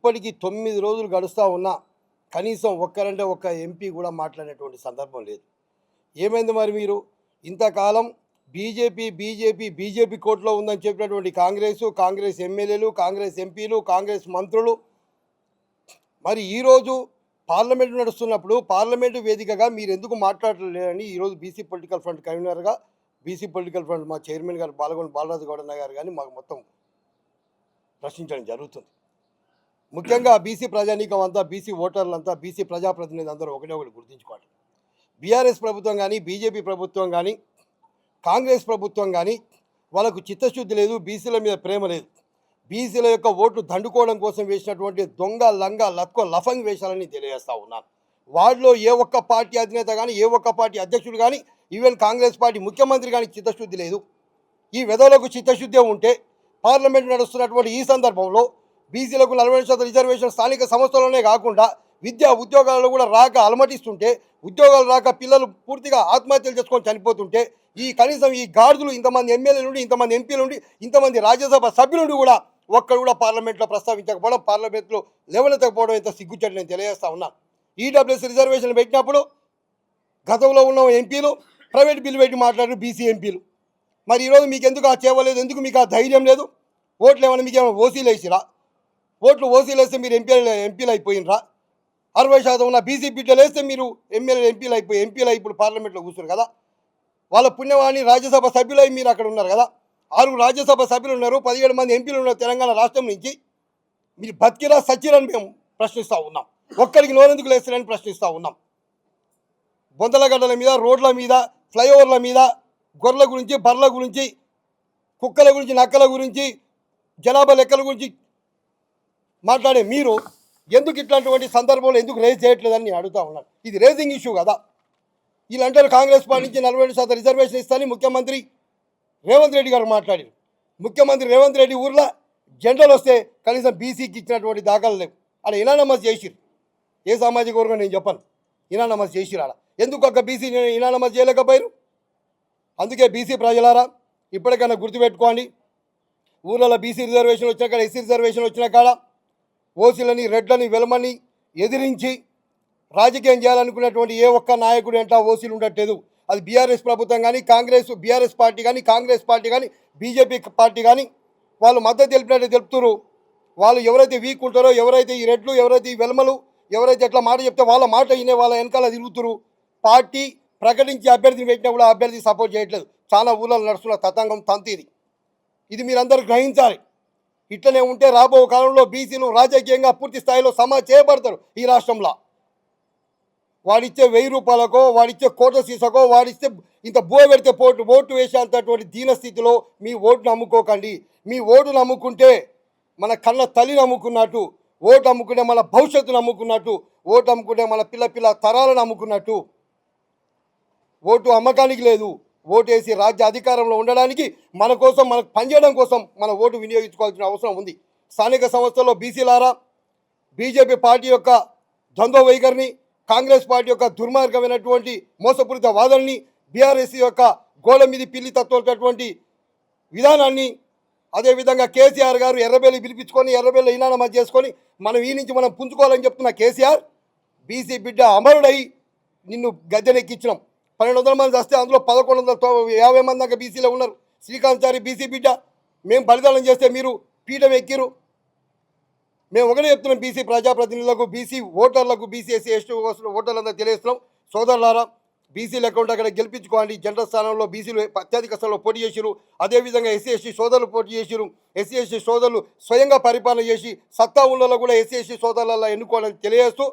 ఇప్పటికీ 9 రోజులు గడుస్తూ ఉన్నా కనీసం ఒక్కరంటే ఒక్క ఎంపీ కూడా మాట్లాడినటువంటి సందర్భం లేదు. ఏమైంది మరి మీరు ఇంతకాలం బీజేపీ కోర్టులో ఉందని చెప్పినటువంటి కాంగ్రెస్ ఎమ్మెల్యేలు, కాంగ్రెస్ ఎంపీలు, కాంగ్రెస్ మంత్రులు మరి ఈరోజు పార్లమెంటు నడుస్తున్నప్పుడు పార్లమెంటు వేదికగా మీరు ఎందుకు మాట్లాడలేదని ఈరోజు బీసీ పొలిటికల్ ఫ్రంట్ కన్వీనర్గా బీసీ పొలిటికల్ ఫ్రంట్ మా చైర్మన్ గారు బాలరాజు గౌడన్న గారు కానీ మాకు మొత్తం ప్రశ్నించడం జరుగుతుంది. ముఖ్యంగా బీసీ ప్రజానీకం అంతా, బీసీ ఓటర్లంతా, బీసీ ప్రజాప్రతినిధులు అందరూ ఒకటి గుర్తుంచుకోవాలి. బీఆర్ఎస్ ప్రభుత్వం కానీ, బీజేపీ ప్రభుత్వం కానీ, కాంగ్రెస్ ప్రభుత్వం కానీ వాళ్ళకు చిత్తశుద్ధి లేదు, బీసీల మీద ప్రేమ లేదు. బీసీల యొక్క ఓట్లు దండుకోవడం కోసం వేసినటువంటి దొంగ లంగ లత్కో లఫంగ్ వేషాలని తెలియజేస్తూ ఉన్నాను. వాటిలో ఏ ఒక్క పార్టీ అధినేత కానీ, ఏ ఒక్క పార్టీ అధ్యక్షుడు కానీ, ఈవెన్ కాంగ్రెస్ పార్టీ ముఖ్యమంత్రి కానీ చిత్తశుద్ధి లేదు. ఈ వెధవలకు చిత్తశుద్ధి ఉంటే పార్లమెంట్ నడుస్తున్నటువంటి ఈ సందర్భంలో బీసీలకు 40% రిజర్వేషన్ స్థానిక సంస్థలనే కాకుండా విద్యా ఉద్యోగాలలో కూడా రాక అలమటిస్తుంటే, ఉద్యోగాలు రాక పిల్లలు పూర్తిగా ఆత్మహత్యలు చేసుకొని చనిపోతుంటే, కనీసం ఈ గాడిదలు ఇంతమంది ఎమ్మెల్యేలు నుండి, ఇంతమంది ఎంపీలు నుండి, ఇంతమంది రాజ్యసభ సభ్యుల నుండి కూడా ఒక్కడు కూడా పార్లమెంట్లో ప్రస్తావించకపోవడం, పార్లమెంట్లో లేవనెత్తకపోవడం ఎంత సిగ్గుచెట్టు నేను తెలియజేస్తా ఉన్నాను. ఈడబ్ల్యూఎస్ రిజర్వేషన్లు పెట్టినప్పుడు గతంలో ఉన్న ఎంపీలు ప్రైవేట్ బిల్లు పెట్టి మాట్లాడారు బీసీ ఎంపీలు. మరి ఈరోజు మీకు ఎందుకు ఆ చేవలేదు? ఎందుకు మీకు ఆ ధైర్యం లేదు? ఓట్లు ఏమైనా మీకు ఏమైనా ఓసీలు వేసిరా? ఓట్లు ఓసీలు వేస్తే మీరు ఎంపీలు అయిపోయినరా? 60% ఉన్న బీసీ బిడ్డలు వేస్తే మీరు ఎంపీలు ఇప్పుడు పార్లమెంట్లో కూర్చున్నారు కదా. వాళ్ళ పుణ్యవాణి రాజ్యసభ సభ్యులై మీరు అక్కడ ఉన్నారు కదా. 6 రాజ్యసభ సభ్యులు ఉన్నారు, 17 మంది ఎంపీలు ఉన్నారు తెలంగాణ రాష్ట్రం నుంచి. మీరు బతికిరా సచ్చిరని మేము ప్రశ్నిస్తూ ఉన్నాం. ఒక్కడికి నోరెందుకు లేస్తారని ప్రశ్నిస్తూ ఉన్నాం. బొందలగడ్డల మీద, రోడ్ల మీద, ఫ్లైఓవర్ల మీద గొర్రెల గురించి, బర్రెల గురించి, కుక్కల గురించి, నక్కల గురించి, జనాభా లెక్కల గురించి మాట్లాడే మీరు ఎందుకు ఇట్లాంటి సందర్భంలో ఎందుకు రేజ్ చేయట్లేదని నేను అడుగుతా ఉన్నాను. ఇది రేజింగ్ ఇష్యూ కదా. వీళ్ళంటారు కాంగ్రెస్ పార్టీ నుంచి 40% రిజర్వేషన్ ఇస్తానని ముఖ్యమంత్రి రేవంత్ రెడ్డి గారు మాట్లాడారు. ముఖ్యమంత్రి రేవంత్ రెడ్డి ఊర్లో జెండాలు వస్తే కనీసం బీసీకి ఇచ్చినటువంటి దాఖలు లేవు. ఆడ ఇనానమస్ చేసిరు. ఏ సామాజిక వర్గం నేను చెప్పను, ఇనానమస్ చేసిరు. ఆడ ఎందుకు ఒక బీసీ ఇనానమస్ చేయలేకపోయారు? అందుకే బీసీ ప్రజలారా ఇప్పటికైనా గుర్తుపెట్టుకోండి. ఊళ్ళలో బీసీ రిజర్వేషన్ వచ్చిన కాడ, ఎస్సీ రిజర్వేషన్ వచ్చిన కాడ ఓసీలని, రెడ్లని, వెలమని ఎదిరించి రాజకీయం చేయాలనుకునేటువంటి ఏ ఒక్క నాయకుడు ఎంట ఓసీలు ఉండట్లేదు. అది బీఆర్ఎస్ ప్రభుత్వం కానీ, బీఆర్ఎస్ పార్టీ కానీ, కాంగ్రెస్ పార్టీ కానీ, బీజేపీ పార్టీ కానీ వాళ్ళు మద్దతు తెలిపినట్టు తెలుపుతారు. వాళ్ళు ఎవరైతే వీక్ ఉంటారో, ఎవరైతే ఈ రెడ్లు, ఎవరైతే ఈ వెలమలు, ఎవరైతే ఎట్లా మాట చెప్తే వాళ్ళ మాట వినే వాళ్ళ వెనకాల తిరుగుతురు. పార్టీ ప్రకటించి అభ్యర్థిని పెట్టినా కూడా అభ్యర్థి సపోర్ట్ చేయట్లేదు. చాలా ఊళ్ళలో నడుస్తున్న తతంగం తంతి ఇది మీరందరూ గ్రహించాలి. ఇట్లనే ఉంటే రాబో కాలంలో బీసీలు రాజకీయంగా పూర్తి స్థాయిలో చేయబడతారు. ఈ రాష్ట్రంలో వాడిచ్చే 1000 రూపాయలకో, వాడిచ్చే కోట సీసకో, వాడిచ్చే ఇంత బువ పెడితే ఓటు వేసేంతటువంటి దీనస్థితిలో మీ ఓటును అమ్ముకోకండి. మీ ఓటును అమ్ముకుంటే మన కన్న తల్లిని అమ్ముకున్నట్టు, ఓటు అమ్ముకుంటే మన భవిష్యత్తును అమ్ముకున్నట్టు, ఓటు అమ్ముకుంటే మన పిల్ల తరాలను అమ్ముకున్నట్టు. ఓటు అమ్మకానికి లేదు. ఓటు వేసి రాజ్య అధికారంలో ఉండడానికి, మన కోసం, మనకు పనిచేయడం కోసం మన ఓటు వినియోగించుకోవాల్సిన అవసరం ఉంది. స్థానిక సంస్థల్లో బీసీలారా బీజేపీ పార్టీ యొక్క ద్వంద్వ వైఖరిని, కాంగ్రెస్ పార్టీ యొక్క దుర్మార్గమైనటువంటి మోసపూరిత వాదనని, బీఆర్ఎస్ యొక్క గోడ మీది పిల్లి తత్వటువంటి విధానాన్ని, అదేవిధంగా కేసీఆర్ గారు ఎర్రబెల్లి పిలిపించుకొని ఎర్రబెల్లి ఇనానమా చేసుకొని మనం ఈ నుంచి మనం పుంజుకోవాలని చెప్తున్న కేసీఆర్, బీసీ బిడ్డ అమరుడై నిన్ను గద్దెనెక్కించినాం. 1200 మంది వస్తే అందులో 1150 మంది దాకా బీసీలో ఉన్నారు. శ్రీకాంత్ చారి బీసీ బిడ్డ. మేము బలిదానం చేస్తే మీరు పీఠం ఎక్కిరు. మేము ఒకటే చెప్తున్నాం బీసీ ప్రజాప్రతినిధులకు, బీసీ ఓటర్లకు, బీసీ ఎస్సీ ఎస్టీ ఓటర్లందరూ తెలియజేస్తున్నాం. సోదరులారా బీసీలు అకౌంట్ అక్కడ గెలిపించుకోండి. జనరల్ స్థానంలో బీసీలు అత్యధిక స్థానంలో పోటీ చేసిరు. అదేవిధంగా ఎస్సీ ఎస్టీ సోదరులు పోటీ చేసిరు. ఎస్సీ ఎస్టీ సోదరులు స్వయంగా పరిపాలన చేసి సత్తా ఊళ్ళలో కూడా ఎస్సీ ఎస్టీ సోదరులలో ఎన్నుకోవాలని తెలియజేస్తూ,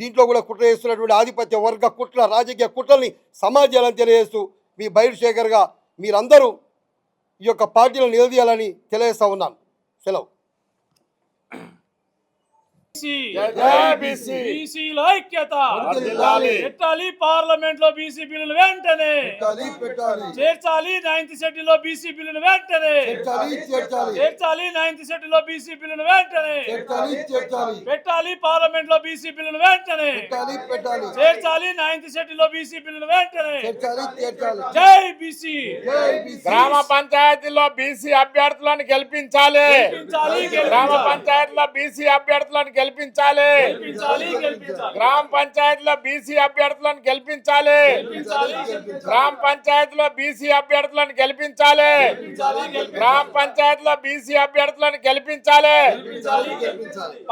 దీంట్లో కూడా కుట్ర చేస్తున్నటువంటి ఆధిపత్య వర్గ కుట్ర, రాజకీయ కుట్రల్ని సమాజాలని తెలియజేస్తూ మీ బైరు శేఖర్గా మీరందరూ ఈ యొక్క పార్టీలను నిలదీయాలని తెలియజేస్తూ ఉన్నాను. సెలవు. బీసీ బీసీల ఐక్యత వర్ధిల్లాలి. పెట్టాలి పార్లమెంట్ లో బీసీ బిల్లును వెంటనే పెట్టాలి చేర్చాలి 9th షెడ్యూల్ లో బీసీ బిల్లును వెంటనే చేర్చాలి చేర్చాలి 9th షెడ్యూల్ లో బీసీ బిల్లును వెంటనే చేర్చాలి పెట్టాలి పార్లమెంట్ లో బీసీ బిల్లును వెంటనే పెట్టాలి చేర్చాలి 9th షెడ్యూల్ లో బీసీ బిల్లును వెంటనే చేర్చాలి జై బీసీ గ్రామ పంచాయతీలో బీసీ అభ్యర్థులను గెలిపించాలి. గెలిపించాలి, గ్రామ గెలిపించాలి. పంచాయతీలో బీసీ అభ్యర్థులను గెలిపించాలి. గెలిపించాలి గెలిపించాలి గ్రామ పంచాయతీలో బీసీ అభ్యర్థులను గెలిపించాలి. గ్రామ పంచాయతీలో బీసీ అభ్యర్థులను గెలిపించాలి. గ్రామ పంచాయతీలో బీసీ అభ్యర్థులను గెలిపించాలి.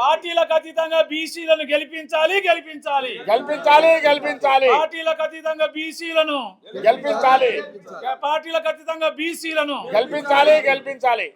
పార్టీలకు అతీతంగా బీసీలను గెలిపించాలి గెలిపించాలి గెలిపించాలి. పార్టీలకు అతీతంగా బీసీలను గెలిపించాలి. పార్టీలకు అతీతంగా బీసీలను గెలిపించాలి.